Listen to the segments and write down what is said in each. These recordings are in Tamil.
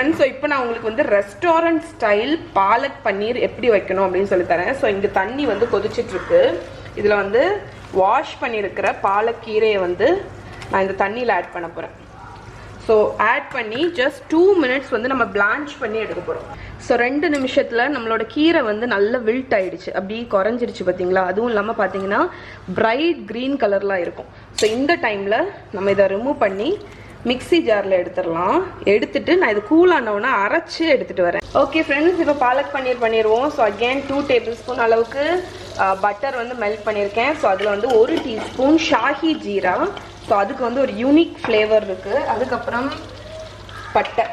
friends, so இப்போ நான் உங்களுக்கு வந்து ரெஸ்டாரன்ட் ஸ்டைல் பாலக் பன்னீர் எப்படி வைக்கணும் அப்படினு சொல்லி தரேன். சோ இங்க தண்ணி வந்து கொதிச்சிட்டு இருக்கு. இதுல வந்து வாஷ் பண்ணியிருக்கிற பாலக் கீரையை வந்து நான் இந்த தண்ணியில ஆட் பண்ண போறேன். சோ ஆட் பண்ணி just 2 minutes வந்து நம்ம blanch பண்ணி எடுக்க போறோம். சோ 2 நிமிஷத்துல நம்மளோட கீரை வந்து நல்ல வில்ட் ஆயிடுச்சு. அப்படி குறஞ்சிருச்சு பாத்தீங்களா? அதுவும் இல்லாம பாத்தீங்கன்னா bright green கலர்ல இருக்கும். சோ இந்த டைம்ல நம்ம இத ரிமூவ் பண்ணி மிக்ஸி ஜார்ல எடுத்துறலாம். எடுத்துட்டு நான் இது கூல் ஆனவனா அரைச்சு எடுத்துட்டு வரேன். ஓகே फ्रेंड्स, இப்போ பாலக் பன்னீர் பண்ணிடுவோம். சோ அகைன் 2 டேபிள்ஸ்பூன் அளவுக்கு பட்டர் வந்து மெல்ட் பண்ணியிருக்கேன். ஸோ அதில் வந்து 1 டீஸ்பூன் ஷாஹி ஜீரா. ஸோ அதுக்கு வந்து ஒரு யூனிக் ஃப்ளேவர் இருக்குது. அதுக்கப்புறம் பட்டை,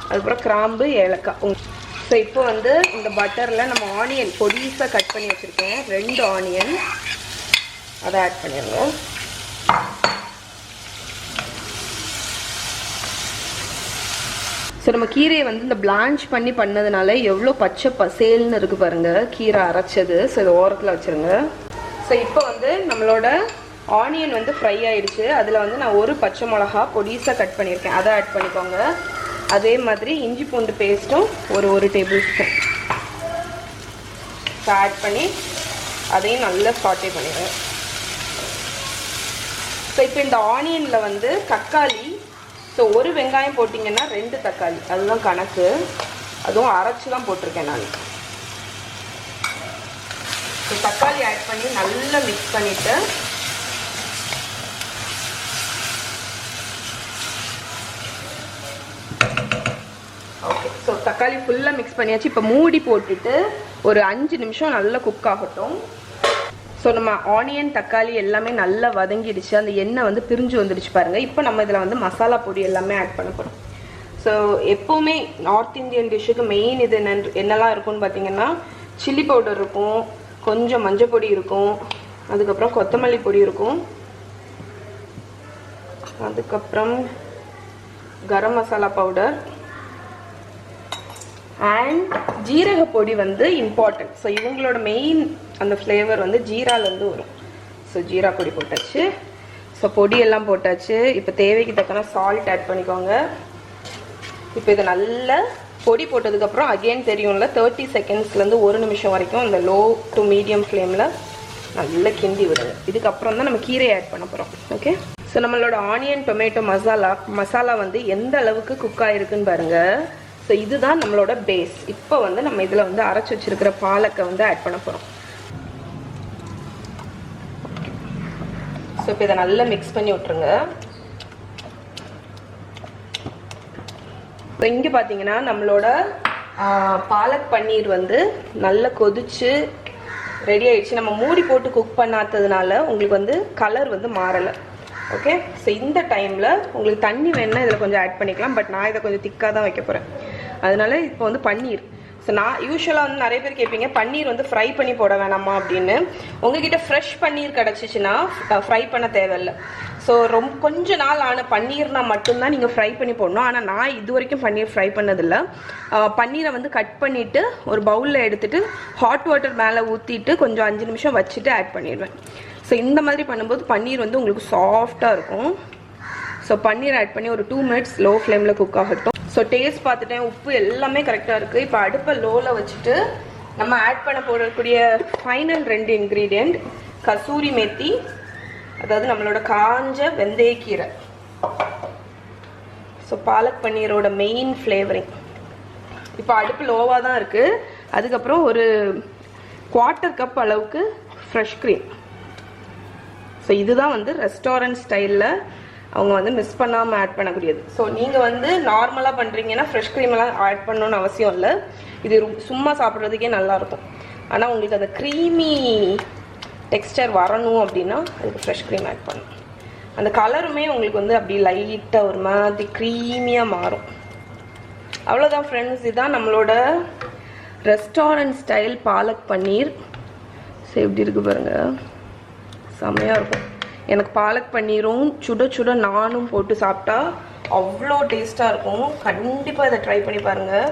அதுக்கப்புறம் கிராம்பு, ஏலக்காய். ஸோ இப்போ வந்து இந்த பட்டரில் நம்ம ஆனியன் பொடிசாக கட் பண்ணி வச்சுருக்கேன். 2 ஆனியன் அதை ஆட் பண்ணிடுங்க. ஸோ நம்ம கீரையை வந்து இந்த பிளான்ச் பண்ணி பண்ணதுனால எவ்வளோ பச்சை பசேல்னு இருக்குது பாருங்கள் கீரை அரைச்சது. ஸோ இதை ஓரத்தில் வச்சுருங்க. ஸோ இப்போ வந்து நம்மளோட ஆனியன் வந்து ஃப்ரை ஆகிடுச்சு. அதில் வந்து நான் 1 பச்சை மிளகா பொடிசாக கட் பண்ணியிருக்கேன், அதை ஆட் பண்ணிக்கோங்க. அதே மாதிரி இஞ்சி பூண்டு பேஸ்ட்டும் ஒரு டேபிள் ஸ்பூன் ஆட் பண்ணி அதையும் நல்லா சாட்டே பண்ணிடுங்க. ஸோ இப்போ இந்த ஆனியனில் வந்து தக்காளி, ஸோ 1 வெங்காயம் போட்டிங்கன்னா 2 தக்காளி, அதுதான் கணக்கு. அதுவும் அரைச்சி தான் போட்டிருக்கேன் நான். ஸோ தக்காளி ஆட் பண்ணி நல்லா மிக்ஸ் பண்ணிவிட்டு ஓகே. ஸோ தக்காளி ஃபுல்லாக மிக்ஸ் பண்ணியாச்சு. இப்போ மூடி போட்டுட்டு ஒரு 5 நிமிஷம் நல்லா குக் ஆகட்டும். ஸோ நம்ம ஆனியன் தக்காளி எல்லாமே நல்லா வதங்கிடுச்சு. அந்த எண்ணெய் வந்து பிரிஞ்சு வந்துடுச்சு பாருங்கள். இப்போ நம்ம இதில் வந்து மசாலா பொடி எல்லாமே ஆட் பண்ண போகிறோம். ஸோ எப்போவுமே நார்த் இந்தியன் டிஷ்ஷுக்கு மெயின் இது என்னெல்லாம் இருக்கும்னு பார்த்தீங்கன்னா சில்லி பவுடர் இருக்கும், கொஞ்சம் மஞ்சள் பொடி இருக்கும், அதுக்கப்புறம் கொத்தமல்லி பொடி இருக்கும், அதுக்கப்புறம் கரம் மசாலா பவுடர் அண்ட் ஜீரக பொடி வந்து இம்பார்ட்டன்ட். ஸோ இவங்களோட மெயின் அந்த ஃப்ளேவர் வந்து ஜீராலேருந்து வரும். ஸோ ஜீரா பொடி போட்டாச்சு. ஸோ பொடியெல்லாம் போட்டாச்சு. இப்போ தேவைக்கு தக்கன சால்ட் ஆட் பண்ணிக்கோங்க. இப்போ இதை நல்லா பொடி போட்டதுக்கப்புறம் அகெயின் தெரியும்ல 30 செகண்ட்ஸ்லேருந்து 1 நிமிஷம் வரைக்கும் அந்த லோ டு மீடியம் ஃப்ளேமில் நல்லா கிண்டி விடுங்க. இதுக்கப்புறம் தான் நம்ம கீரையை ஆட் பண்ண போகிறோம். ஓகே. ஸோ நம்மளோட ஆனியன் டொமேட்டோ மசாலா வந்து எந்த அளவுக்கு குக் ஆகிருக்குன்னு பாருங்கள். ஸோ இதுதான் நம்மளோட பேஸ். இப்போ வந்து நம்ம இதில் வந்து அரைச்சி வச்சிருக்கிற பாலக்கை வந்து ஆட் பண்ண போகிறோம். ஸோ இப்போ இதை நல்லா மிக்ஸ் பண்ணி விட்டுருங்க. இப்போ இங்கே பார்த்தீங்கன்னா நம்மளோட பாலக் பன்னீர் வந்து நல்லா கொதிச்சு ரெடி ஆயிடுச்சு. நம்ம மூடி போட்டு குக் பண்ணாததுனால உங்களுக்கு வந்து கலர் வந்து மாறலை. ஓகே. ஸோ இந்த டைமில் உங்களுக்கு தண்ணி வேணுன்னா இதில் கொஞ்சம் ஆட் பண்ணிக்கலாம். பட் நான் இதை கொஞ்சம் திக்காக தான் வைக்க போகிறேன். அதனால இப்போ வந்து பன்னீர், ஸோ நான் யூஸ்வலாக வந்து நிறைய பேர் கேட்பீங்க பன்னீர் வந்து ஃப்ரை பண்ணி போட வேணாமா அப்படின்னு. உங்ககிட்ட ஃப்ரெஷ் பன்னீர் கிடச்சிச்சின்னா ஃப்ரை பண்ண தேவையில்லை. ஸோ கொஞ்ச நாள் ஆன பன்னீர்னா மட்டும்தான் நீங்கள் ஃப்ரை பண்ணி போடணும். ஆனால் நான் இது வரைக்கும் பன்னீர் ஃப்ரை பண்ணதில்லை. பன்னீரை வந்து கட் பண்ணிவிட்டு ஒரு பவுலில் எடுத்துகிட்டு ஹாட் வாட்டர் மேலே ஊற்றிட்டு கொஞ்சம் 5 நிமிஷம் வச்சுட்டு ஆட் பண்ணிடுவேன். ஸோ இந்த மாதிரி பண்ணும்போது பன்னீர் வந்து உங்களுக்கு சாஃப்டாக இருக்கும். ஸோ பன்னீர் ஆட் பண்ணி ஒரு 2 மினிட்ஸ் லோ ஃப்ளேமில் குக் ஆகட்டும். ஸோ டேஸ்ட் பார்த்துட்டேன், உப்பு எல்லாமே கரெக்டாக இருக்குது. இப்போ அடுப்பை லோவில் வச்சுட்டு நம்ம ஆட் பண்ண போடக்கூடிய ஃபைனல் 2 இன்க்ரீடியண்ட் கசூரி மேத்தி, அதாவது நம்மளோட காஞ்ச வெந்தயக்கீரை. ஸோ பாலக் பன்னீரோட மெயின் ஃப்ளேவரிங். இப்போ அடுப்பு லோவாக தான் இருக்குது. அதுக்கப்புறம் ஒரு 1/4 கப் அளவுக்கு ஃப்ரெஷ் க்ரீம். ஸோ இதுதான் வந்து ரெஸ்டாரண்ட் ஸ்டைலில் அவங்க வந்து மிஸ் பண்ணாமல் ஆட் பண்ணக்கூடியது. ஸோ நீங்கள் வந்து நார்மலாக பண்ணுறீங்கன்னா ஃப்ரெஷ் க்ரீமெல்லாம் ஆட் பண்ணணுன்னு அவசியம் இல்லை. இது சும்மா சாப்பிட்றதுக்கே நல்லாயிருக்கும். ஆனால் உங்களுக்கு அந்த க்ரீமி டெக்ஸ்டர் வரணும் அப்படின்னா அதுக்கு ஃப்ரெஷ் க்ரீம் ஆட் பண்ணணும். அந்த கலருமே உங்களுக்கு வந்து அப்படி லைட்டாக ஒரு மாதிரி க்ரீமியாக மாறும். அவ்வளோதான் ஃப்ரெண்ட்ஸ், இதுதான் நம்மளோட ரெஸ்டாரண்ட் ஸ்டைல் பாலக் பன்னீர். ஸோ எப்படி இருக்குது பாருங்கள், செம்மையாக இருக்கும். எனக்கு பாலக் பன்னீரும் சுட சுட நானும் போட்டு சாப்பிட்டா அவ்வளோ டேஸ்ட்டாக இருக்கும். கண்டிப்பாக இதை ட்ரை பண்ணி பாருங்கள்.